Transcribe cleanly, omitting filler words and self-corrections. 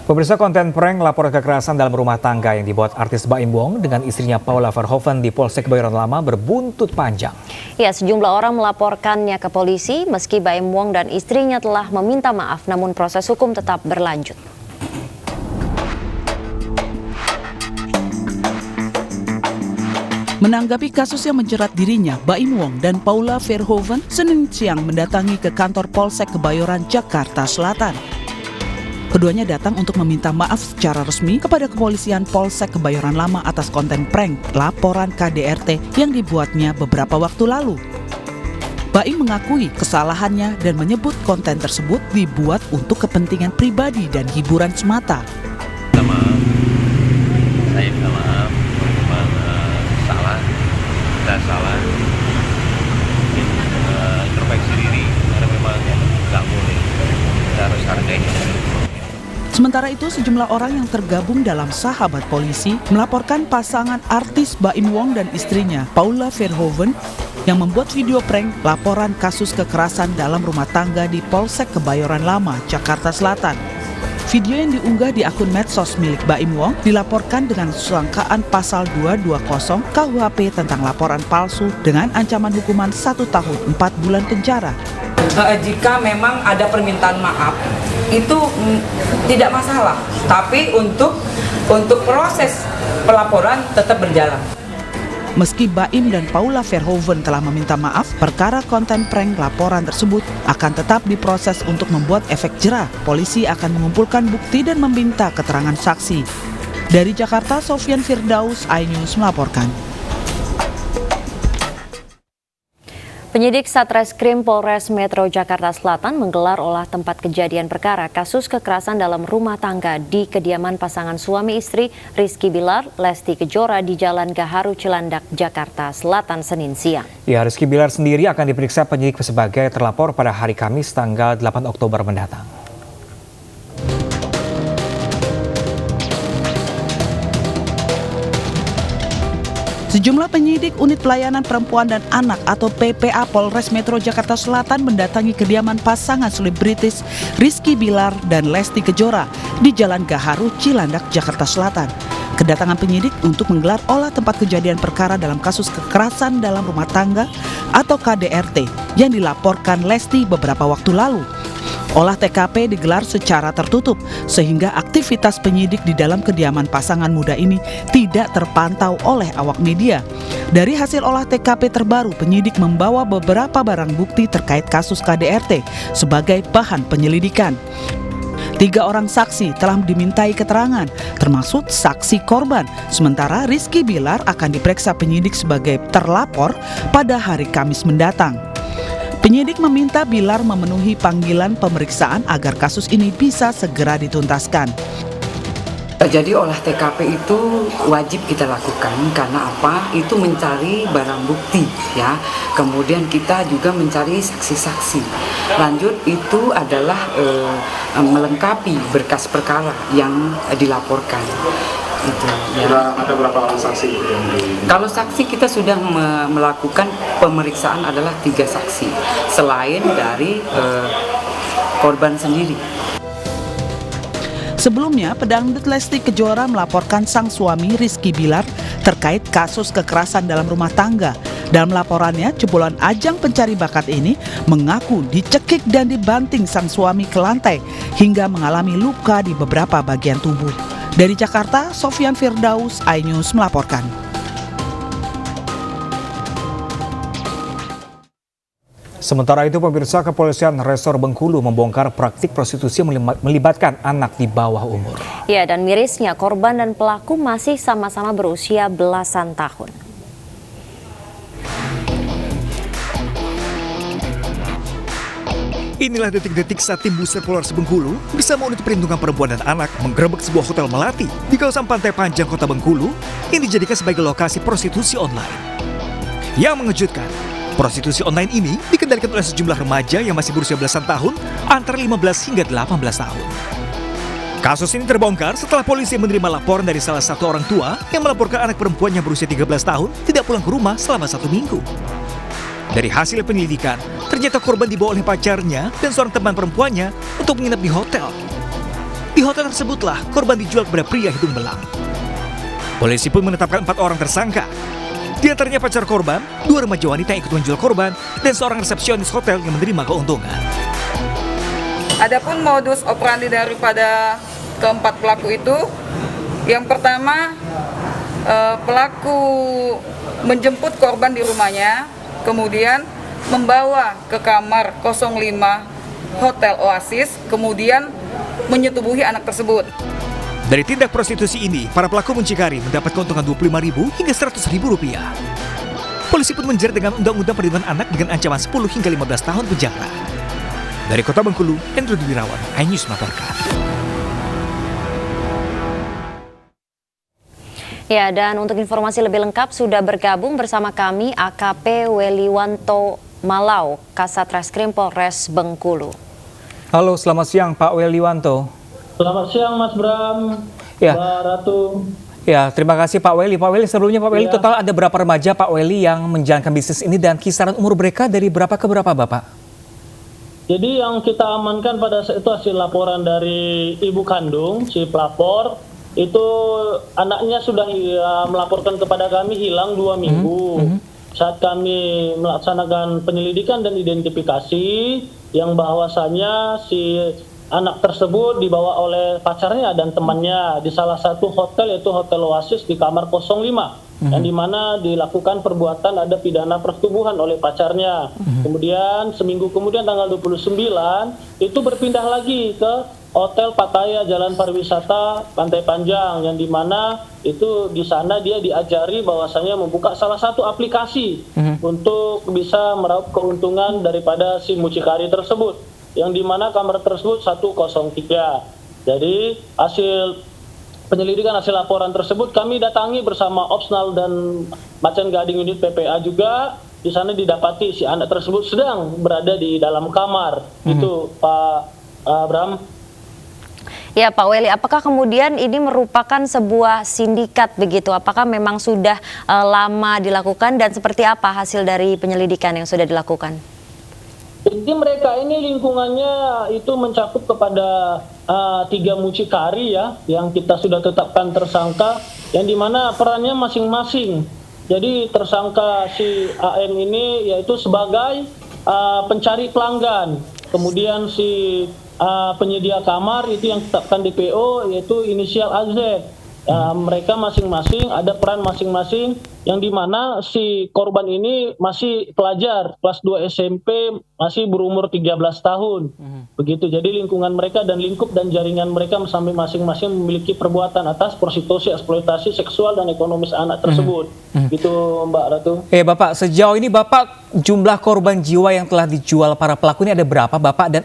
Pemirsa, konten prank laporan kekerasan dalam rumah tangga yang dibuat artis Baim Wong dengan istrinya Paula Verhoeven di Polsek Kebayoran Lama berbuntut panjang. Ya, sejumlah orang melaporkannya ke polisi meski Baim Wong dan istrinya telah meminta maaf, namun proses hukum tetap berlanjut. Menanggapi kasus yang menjerat dirinya, Baim Wong dan Paula Verhoeven Senin siang mendatangi ke kantor Polsek Kebayoran, Jakarta Selatan. Keduanya datang untuk meminta maaf secara resmi kepada kepolisian Polsek Kebayoran Lama atas konten prank laporan KDRT yang dibuatnya beberapa waktu lalu. Baim mengakui kesalahannya dan menyebut konten tersebut dibuat untuk kepentingan pribadi dan hiburan semata. Minta maaf, saya minta maaf, memang salah, mungkin introspeksi diri karena memang nggak boleh, kita harus hargai. Sementara itu, sejumlah orang yang tergabung dalam Sahabat Polisi melaporkan pasangan artis Baim Wong dan istrinya Paula Verhoeven yang membuat video prank laporan kasus kekerasan dalam rumah tangga di Polsek Kebayoran Lama, Jakarta Selatan. Video yang diunggah di akun medsos milik Baim Wong dilaporkan dengan sangkaan pasal 220 KUHP tentang laporan palsu dengan ancaman hukuman 1 tahun 4 bulan penjara. Jika memang ada permintaan maaf itu tidak masalah, tapi untuk proses pelaporan tetap berjalan. Meski Baim dan Paula Verhoeven telah meminta maaf, perkara konten prank laporan tersebut akan tetap diproses untuk membuat efek jerah. Polisi akan mengumpulkan bukti dan meminta keterangan saksi. Dari Jakarta, Sofyan Firdaus, iNews melaporkan. Penyidik Satreskrim Polres Metro Jakarta Selatan menggelar olah tempat kejadian perkara kasus kekerasan dalam rumah tangga di kediaman pasangan suami istri Rizky Bilar, Lesti Kejora di Jalan Gaharu, Cilandak, Jakarta Selatan, Senin siang. Ya, Rizky Bilar sendiri akan diperiksa penyidik sebagai terlapor pada hari Kamis tanggal 8 Oktober mendatang. Sejumlah penyidik Unit Pelayanan Perempuan dan Anak atau PPA Polres Metro Jakarta Selatan mendatangi kediaman pasangan selebritis Rizky Bilar dan Lesti Kejora di Jalan Gaharu, Cilandak, Jakarta Selatan. Kedatangan penyidik untuk menggelar olah tempat kejadian perkara dalam kasus kekerasan dalam rumah tangga atau KDRT yang dilaporkan Lesti beberapa waktu lalu. Olah TKP digelar secara tertutup sehingga aktivitas penyidik di dalam kediaman pasangan muda ini tidak terpantau oleh awak media. Dari hasil olah TKP terbaru, penyidik membawa beberapa barang bukti terkait kasus KDRT sebagai bahan penyelidikan. 3 orang saksi telah dimintai keterangan, termasuk saksi korban. Sementara Rizky Bilar akan diperiksa penyidik sebagai terlapor pada hari Kamis mendatang. Penyidik meminta Bilar memenuhi panggilan pemeriksaan agar kasus ini bisa segera dituntaskan. Jadi olah TKP itu wajib kita lakukan karena apa? Itu mencari barang bukti ya. Kemudian kita juga mencari saksi-saksi. Lanjut itu adalah melengkapi berkas perkara yang dilaporkan. Itu, ya. Ada berapa orang saksi? Kalau saksi kita sudah melakukan pemeriksaan adalah 3 saksi selain dari korban sendiri. Sebelumnya, pedangdut Lesti Kejora melaporkan sang suami Rizky Bilar terkait kasus kekerasan dalam rumah tangga. Dalam laporannya, jebolan ajang pencari bakat ini mengaku dicekik dan dibanting sang suami ke lantai hingga mengalami luka di beberapa bagian tubuh. Dari Jakarta, Sofyan Firdaus, iNews melaporkan. Sementara itu, pemirsa, kepolisian Resor Bengkulu membongkar praktik prostitusi yang melibatkan anak di bawah umur. Ya, dan mirisnya korban dan pelaku masih sama-sama berusia belasan tahun. Inilah detik-detik saat tim Buser Polres Bengkulu bersama Unit Perlindungan Perempuan dan Anak menggerebek sebuah hotel melati di kawasan Pantai Panjang, Kota Bengkulu yang dijadikan sebagai lokasi prostitusi online. Yang mengejutkan, prostitusi online ini dikendalikan oleh sejumlah remaja yang masih berusia belasan tahun antara 15 hingga 18 tahun. Kasus ini terbongkar setelah polisi menerima laporan dari salah satu orang tua yang melaporkan anak perempuan yang berusia 13 tahun tidak pulang ke rumah selama 1 minggu. Dari hasil penyelidikan, ternyata korban dibawa oleh pacarnya dan seorang teman perempuannya untuk menginap di hotel. Di hotel tersebutlah korban dijual kepada pria hidung belang. Polisi pun menetapkan 4 orang tersangka. Di antaranya pacar korban, 2 remaja wanita yang ikut menjual korban, dan seorang resepsionis hotel yang menerima keuntungan. Adapun modus operandi daripada keempat pelaku itu, yang pertama pelaku menjemput korban di rumahnya, kemudian membawa ke kamar 05 Hotel Oasis, kemudian menyetubuhi anak tersebut. Dari tindak prostitusi ini, para pelaku muncikari mendapat keuntungan Rp25.000 hingga Rp100.000. Polisi pun menjerat dengan Undang-Undang Perlindungan Anak dengan ancaman 10 hingga 15 tahun penjara. Dari Kota Bengkulu, Hendro Wirawan, iNews melaporkan. Ya, dan untuk informasi lebih lengkap sudah bergabung bersama kami AKP Weliwanto Malau, Kasat Reskrim Polres Bengkulu. Halo, selamat siang Pak Weliwanto. Selamat siang Mas Bram, Ya. Mbak Ratu. Ya, terima kasih Pak Weli. Pak Weli, sebelumnya Pak Weli, Ya. total ada berapa remaja Pak Weli yang menjalankan bisnis ini dan kisaran umur mereka dari berapa ke berapa Bapak? Jadi yang kita amankan pada saat itu hasil laporan dari ibu kandung, si pelapor, itu anaknya sudah melaporkan kepada kami hilang 2 minggu. Saat kami melaksanakan penyelidikan dan identifikasi, yang bahwasannya si anak tersebut dibawa oleh pacarnya dan temannya di salah satu hotel, yaitu Hotel Oasis di kamar 05, yang dimana dilakukan perbuatan ada pidana persetubuhan oleh pacarnya. Kemudian seminggu kemudian tanggal 29 itu berpindah lagi ke Hotel Pattaya Jalan Pariwisata Pantai Panjang, yang dimana itu di sana dia diajari bahwasanya membuka salah satu aplikasi untuk bisa meraup keuntungan daripada si mucikari tersebut, yang dimana kamar tersebut 103. Jadi hasil penyelidikan, hasil laporan tersebut kami datangi bersama Opsnal dan Macan Gading unit PPA juga. Di sana didapati si anak tersebut sedang berada di dalam kamar. Itu Pak Bram. Ya Pak Weli, apakah kemudian ini merupakan sebuah sindikat begitu? Apakah memang sudah lama dilakukan dan seperti apa hasil dari penyelidikan yang sudah dilakukan? Jadi mereka ini lingkungannya itu mencakup kepada 3 mucikari ya, yang kita sudah tetapkan tersangka, yang dimana perannya masing-masing. Jadi tersangka si AM ini yaitu sebagai pencari pelanggan, kemudian si penyedia kamar itu yang tetapkan DPO yaitu inisial AZ. Mereka masing-masing ada peran masing-masing, yang dimana si korban ini masih pelajar kelas 2 SMP, masih berumur 13 tahun. Begitu, jadi lingkungan mereka dan lingkup dan jaringan mereka sampai masing-masing memiliki perbuatan atas prostitusi, eksploitasi seksual dan ekonomis anak tersebut. Gitu Mbak Ratu. Bapak, sejauh ini Bapak jumlah korban jiwa yang telah dijual para pelaku ini ada berapa Bapak, dan